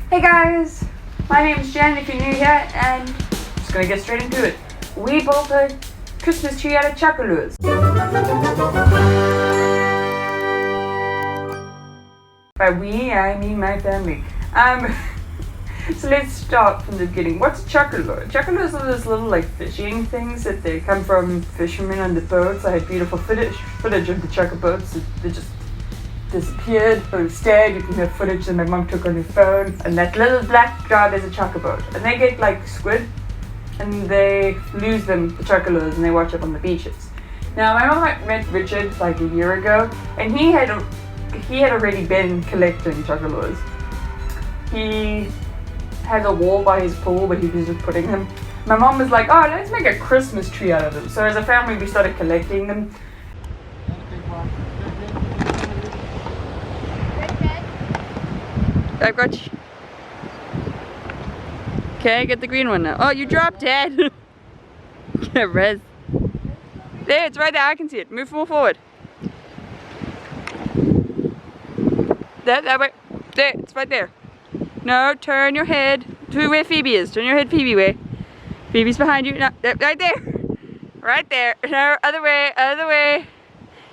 Hey guys, my name is Jen if you're new here, and I'm just gonna get straight into it. We built a Christmas tree out of Chokka. By we, I mean my family. So let's start from the beginning. What's a Chokka? Chokka are those little like fishing things that they come from fishermen on the boats. I had beautiful footage of the Chokka boats. They just disappeared, but instead you can have footage that my mom took on her phone, and that little black dot is a Chokka boat, and they get like squid, and they lose them, the Chokka, and they watch it on the beaches. Now my mom had met Richard like a year ago, and he had already been collecting Chokka. He had a wall by his pool, but he was just putting them. My mom was like, oh, let's make a Christmas tree out of them. So as a family we started collecting them. I've got you. Okay, get the green one now. Oh, you dropped it. Yeah, Rez. There, it's right there. I can see it. Move more forward. That way. There, it's right there. No, turn your head to where Phoebe is. Turn your head Phoebe way. Phoebe's behind you. No, right there. Right there. No, other way, other way.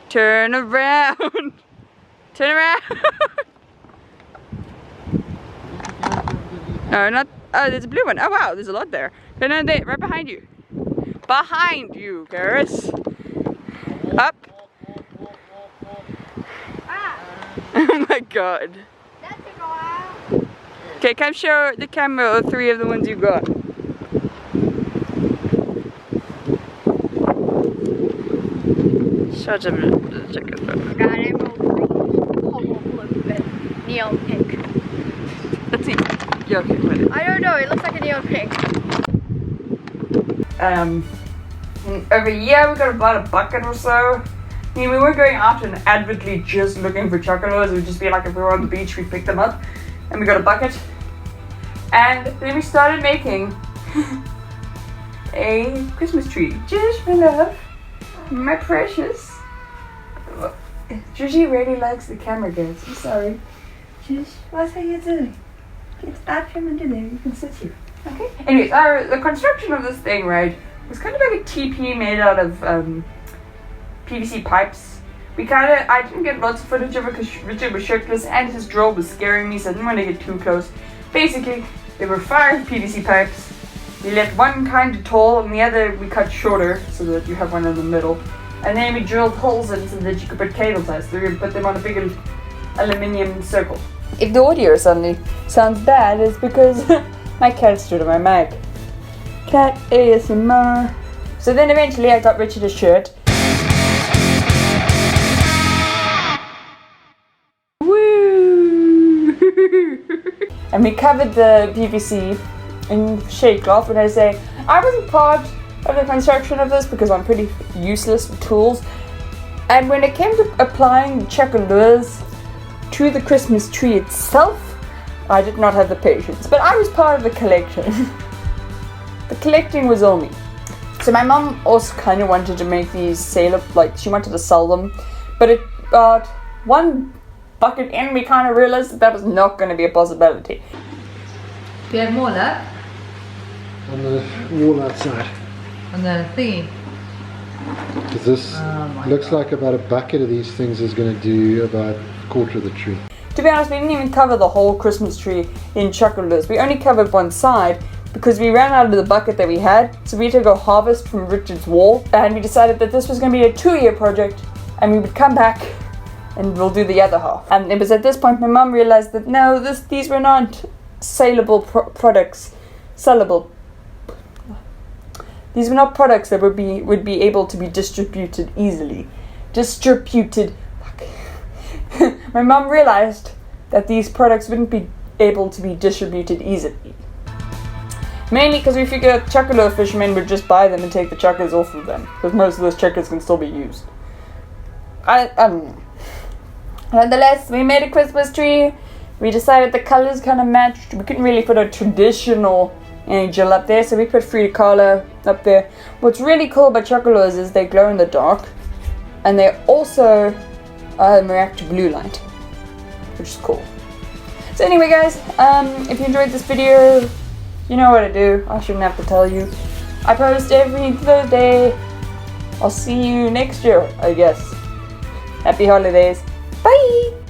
Turn around. Turn around. No, not. Oh, there's a blue one. Oh wow, there's a lot there. Okay, no, there, right behind you. Behind you, Garrus. Up. Ah. Oh my god. That took a while. Okay, come show the camera 3 of the ones you got. Such a chicken. Got emerald green, neon pink. Let's see. Yeah, okay, wait. I don't know, it looks like a neon pink. Every year we got about a bucket or so. I mean, we weren't going out and avidly just looking for Chokka. It would just be like if we were on the beach, we picked them up. And we got a bucket. And then we started making a Christmas tree. Jish, my love. My precious. Jishi really likes the camera, guys. I'm sorry. Jish, what are you doing? Get out from under there, you can sit here. Okay. Anyways, the construction of this thing, right, was kind of like a teepee made out of PVC pipes. I didn't get lots of footage of it because Richard was shirtless and his drill was scaring me, so I didn't want to get too close. Basically, there were 5 PVC pipes. We left one kind of tall and the other we cut shorter so that you have one in the middle. And then we drilled holes in so that you could put cable ties. So we would put them on a big aluminium circle. If the audio suddenly sounds bad, it's because my cat stood on my mic. Cat ASMR. So then eventually I got Richard a shirt. Woo! And we covered the PVC in shade cloth. And I say, I wasn't part of the construction of this because I'm pretty useless with tools. And when it came to applying Chokka to the Christmas tree itself, I did not have the patience, but I was part of the collection. The collecting was all me. So my mom also kind of wanted to make these she wanted to sell them, but it got one bucket in, we kind of realized that was not going to be a possibility. Do you have more left? On the wall outside. On the thingy? Because this looks like about a bucket of these things is going to do about a quarter of the tree. To be honest, we didn't even cover the whole Christmas tree in Chokka. We only covered one side because we ran out of the bucket that we had, so we had to go harvest from Richard's wall, and we decided that this was going to be a 2-year project and we would come back and we'll do the other half. And it was at this point my mum realized that no, these were not saleable products. Sellable. These were not products that would be able to be distributed easily. My mum realized that these products wouldn't be able to be distributed easily. Mainly because we figured Chokka fishermen would just buy them and take the Chokkas off of them, because most of those Chokkas can still be used. I don't know. Nonetheless, we made a Christmas tree. We decided the colors kind of matched. We couldn't really put a traditional angel up there, so we put Frida Kahlo up there. What's really cool about Chokka is they glow in the dark, and they also react to blue light, which is cool. So anyway guys, if you enjoyed this video, you know what to do. I shouldn't have to tell you. I post every Thursday. I'll see you next year, I guess. Happy holidays. Bye!